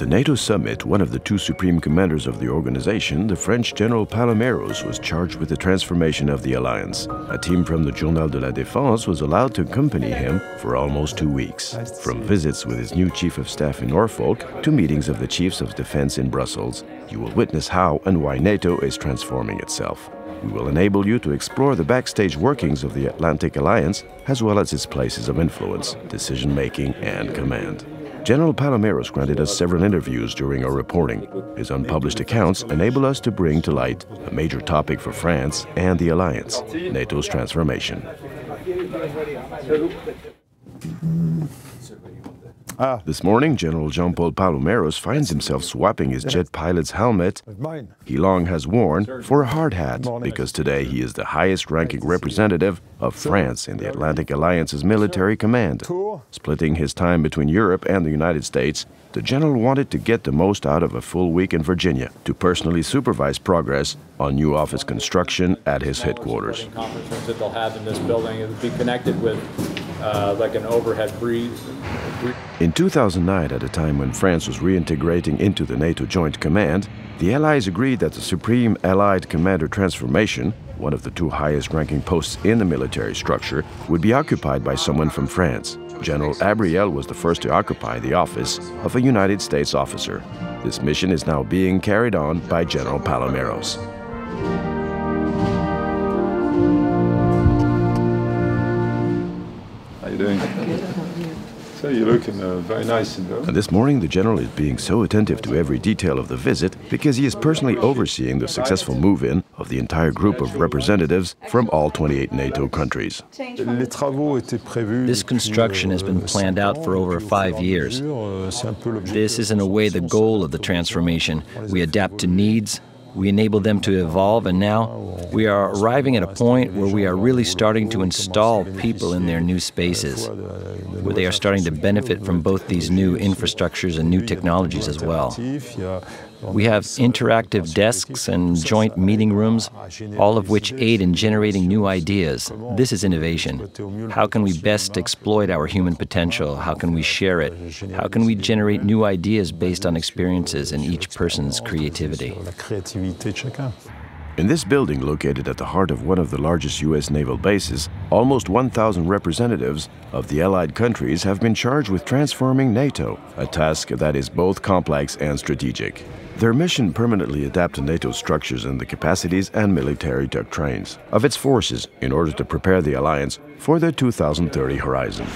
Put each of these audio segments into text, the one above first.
the NATO summit, one of the two supreme commanders of the organization, the French General Paloméros, was charged with the transformation of the alliance. A team from the Journal de la Défense was allowed to accompany him for almost 2 weeks, from visits with his new chief of staff in Norfolk to meetings of the chiefs of defense in Brussels. You will witness how and why NATO is transforming itself. We will enable you to explore the backstage workings of the Atlantic Alliance, as well as its places of influence, decision-making, and command. General Paloméros granted us several interviews during our reporting. His unpublished accounts enable us to bring to light a major topic for France and the Alliance, NATO's transformation. This morning, General Jean-Paul Paloméros finds himself swapping his jet pilot's helmet he long has worn for a hard hat, because today he is the highest-ranking representative of France in the Atlantic Alliance's military command. Splitting his time between Europe and the United States, the general wanted to get the most out of a full week in Virginia to personally supervise progress on new office construction at his headquarters. Conference rooms that they'll have in this building, it would be connected with like an overhead breeze. In 2009, at a time when France was reintegrating into the NATO Joint Command, the Allies agreed that the Supreme Allied Commander transformation, one of the two highest-ranking posts in the military structure, would be occupied by someone from France. General Abriel was the first to occupy the office of a United States officer. This mission is now being carried on by General Paloméros. How are you doing? So you're looking very nice in there. And this morning, the general is being so attentive to every detail of the visit because he is personally overseeing the successful move-in of the entire group of representatives from all 28 NATO countries. This construction has been planned out for over 5 years. This is, in a way, the goal of the transformation. We adapt to needs, we enable them to evolve, and now we are arriving at a point where we are really starting to install people in their new spaces, where they are starting to benefit from both these new infrastructures and new technologies as well. We have interactive desks and joint meeting rooms, all of which aid in generating new ideas. This is innovation. How can we best exploit our human potential? How can we share it? How can we generate new ideas based on experiences and each person's creativity? In this building, located at the heart of one of the largest U.S. naval bases, almost 1,000 representatives of the Allied countries have been charged with transforming NATO, a task that is both complex and strategic. Their mission permanently adapt to NATO structures and the capacities and military doctrines of its forces in order to prepare the alliance for the 2030 horizon.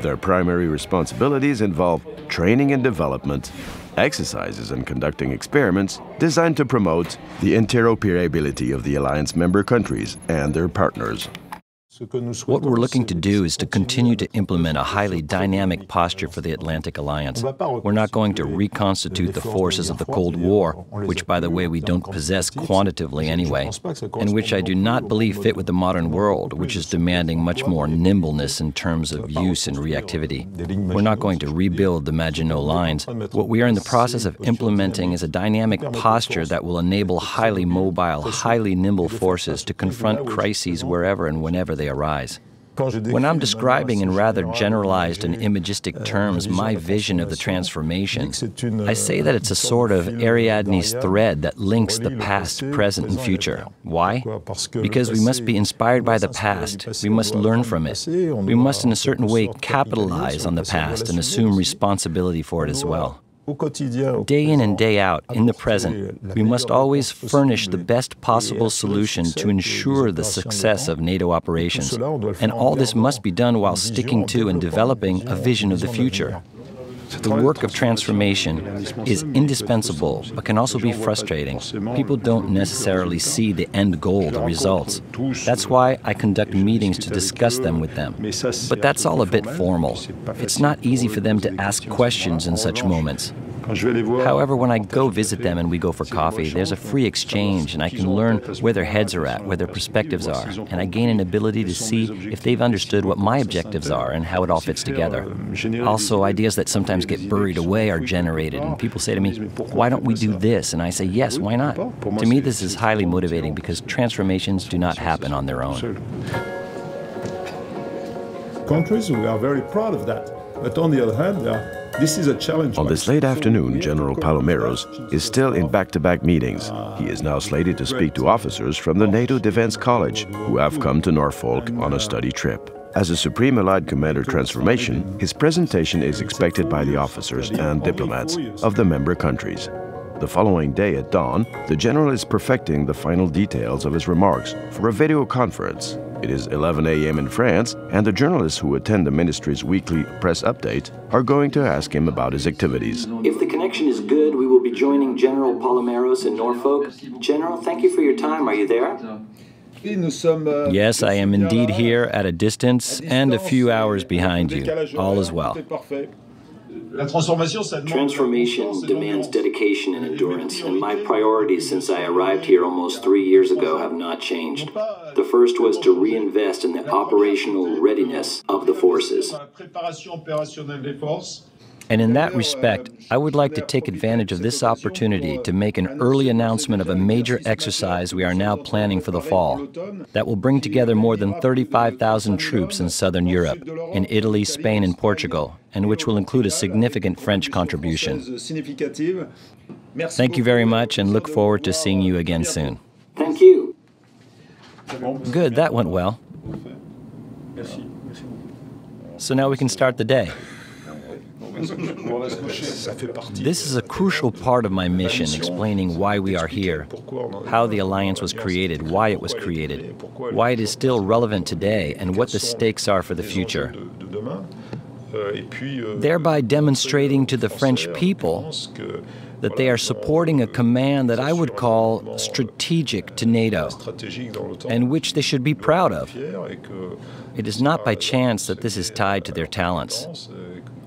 Their primary responsibilities involve training and development, exercises and conducting experiments designed to promote the interoperability of the alliance member countries and their partners. What we're looking to do is to continue to implement a highly dynamic posture for the Atlantic Alliance. We're not going to reconstitute the forces of the Cold War, which, by the way, we don't possess quantitatively anyway, and which I do not believe fit with the modern world, which is demanding much more nimbleness in terms of use and reactivity. We're not going to rebuild the Maginot Lines. What we are in the process of implementing is a dynamic posture that will enable highly mobile, highly nimble forces to confront crises wherever and whenever they arise. When I'm describing in rather generalized and imagistic terms my vision of the transformation, I say that it's a sort of Ariadne's thread that links the past, present, and future. Why? Because we must be inspired by the past. We must learn from it. We must, in a certain way, capitalize on the past and assume responsibility for it as well. Day in and day out, in the present, we must always furnish the best possible solution to ensure the success of NATO operations. And all this must be done while sticking to and developing a vision of the future. The work of transformation is indispensable, but can also be frustrating. People don't necessarily see the end goal, the results. That's why I conduct meetings to discuss them with them. But that's all a bit formal. It's not easy for them to ask questions in such moments. However, when I go visit them and we go for coffee, there's a free exchange and I can learn where their heads are at, where their perspectives are, and I gain an ability to see if they've understood what my objectives are and how it all fits together. Also, ideas that sometimes get buried away are generated, and people say to me, why don't we do this? And I say, yes, why not? To me, this is highly motivating because transformations do not happen on their own. Countries, we are very proud of that. But on the other hand, there are This is a challenge. On this late afternoon, General Paloméros is still in back-to-back meetings. He is now slated to speak to officers from the NATO Defense College who have come to Norfolk on a study trip. As a Supreme Allied Commander transformation, his presentation is expected by the officers and diplomats of the member countries. The following day at dawn, the general is perfecting the final details of his remarks for a video conference. It is 11 a.m. in France, and the journalists who attend the ministry's weekly press update are going to ask him about his activities. If the connection is good, we will be joining General Paloméros in Norfolk. General, thank you for your time. Are you there? Yes, I am indeed here at a distance and a few hours behind you. All is well. Transformation demands dedication and endurance, and my priorities since I arrived here almost 3 years ago have not changed. The first was to reinvest in the operational readiness of the forces. And in that respect, I would like to take advantage of this opportunity to make an early announcement of a major exercise we are now planning for the fall that will bring together more than 35,000 troops in southern Europe, in Italy, Spain, and Portugal, and which will include a significant French contribution. Thank you very much, and look forward to seeing you again soon. Thank you. Good, that went well. So now we can start the day. This is a crucial part of my mission, explaining why we are here, how the alliance was created, why it was created, why it is still relevant today, and what the stakes are for the future. Thereby demonstrating to the French people that they are supporting a command that I would call strategic to NATO, and which they should be proud of. It is not by chance that this is tied to their talents.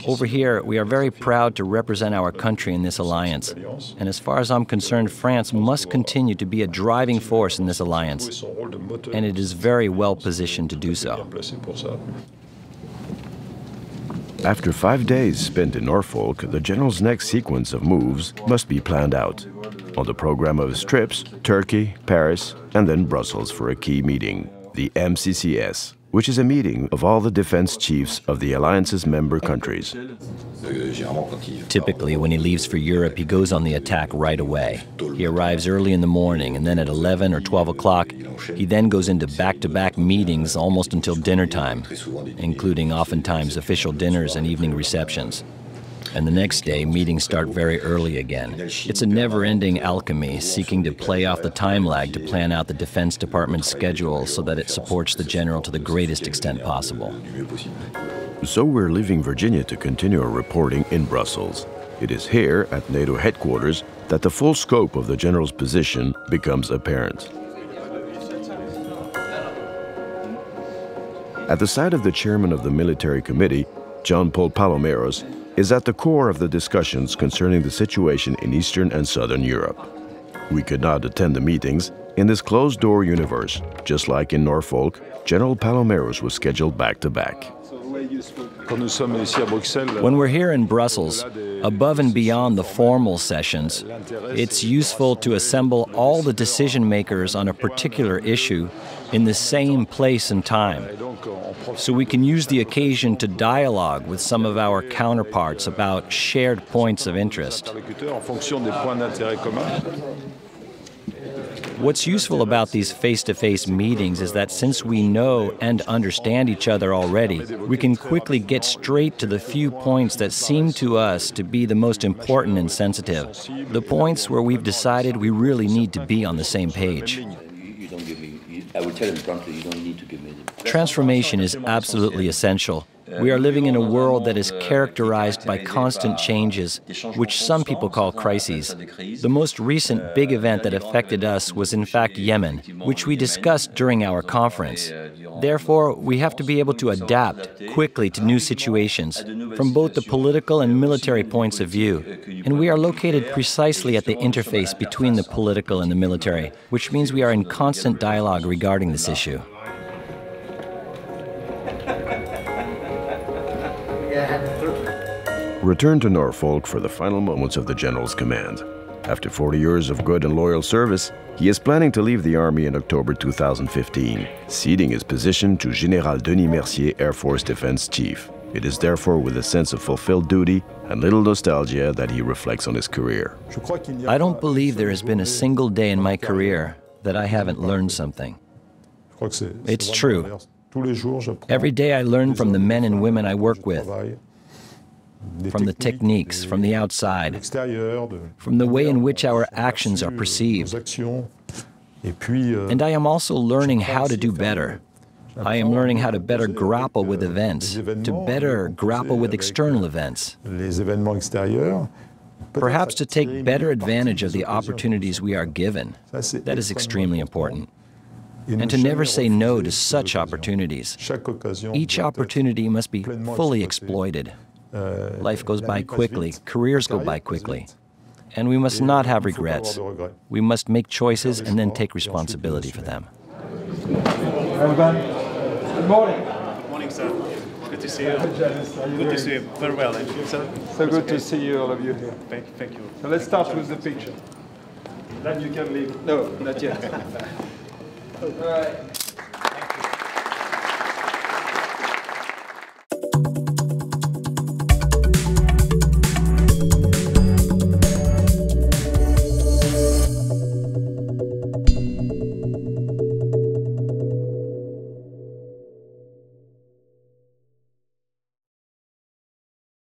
Over here, we are very proud to represent our country in this alliance. And as far as I'm concerned, France must continue to be a driving force in this alliance. And it is very well positioned to do so. After 5 days spent in Norfolk, the general's next sequence of moves must be planned out. On the program of his trips, Turkey, Paris, and then Brussels for a key meeting, the MCCS, which is a meeting of all the defense chiefs of the alliance's member countries. Typically, when he leaves for Europe, he goes on the attack right away. He arrives early in the morning, and then at 11 or 12 o'clock, he then goes into back-to-back meetings almost until dinner time, including oftentimes official dinners and evening receptions. And the next day, meetings start very early again. It's a never-ending alchemy, seeking to play off the time lag to plan out the Defense Department's schedule so that it supports the general to the greatest extent possible. So we're leaving Virginia to continue our reporting in Brussels. It is here, at NATO headquarters, that the full scope of the general's position becomes apparent. At the side of the chairman of the military committee, Jean-Paul Paloméros, is at the core of the discussions concerning the situation in Eastern and Southern Europe. We could not attend the meetings in this closed-door universe. Just like in Norfolk, General Paloméros was scheduled back-to-back. When we're here in Brussels, above and beyond the formal sessions, it's useful to assemble all the decision makers on a particular issue in the same place and time, so we can use the occasion to dialogue with some of our counterparts about shared points of interest. What's useful about these face-to-face meetings is that since we know and understand each other already, we can quickly get straight to the few points that seem to us to be the most important and sensitive, the points where we've decided we really need to be on the same page. I would tell them bluntly, you don't need to give me the... Transformation is absolutely essential. We are living in a world that is characterized by constant changes, which some people call crises. The most recent big event that affected us was in fact Yemen, which we discussed during our conference. Therefore, we have to be able to adapt quickly to new situations, from both the political and military points of view. And we are located precisely at the interface between the political and the military, which means we are in constant dialogue regarding this issue. Return to Norfolk for the final moments of the general's command. After 40 years of good and loyal service, he is planning to leave the Army in October 2015, ceding his position to General Denis Mercier, Air Force Defense Chief. It is therefore with a sense of fulfilled duty and little nostalgia that he reflects on his career. I don't believe there has been a single day in my career that I haven't learned something. It's true. Every day I learn from the men and women I work with, from the techniques, from the outside, from the way in which our actions are perceived. And I am also learning how to do better. I am learning how to better grapple with events, to better grapple with external events. Perhaps to take better advantage of the opportunities we are given. That is extremely important. And to never say no to such opportunities. Each opportunity must be fully exploited. Life goes by quickly, careers go by quickly. And we must not have regrets. We must make choices and then take responsibility for them. Good morning. Good morning, sir. Good to see you. Good to see you. Very well, and you, sir? So good to see you, all of you here. Thank you. So let's start with the picture. Then you can leave. No, not yet. All right.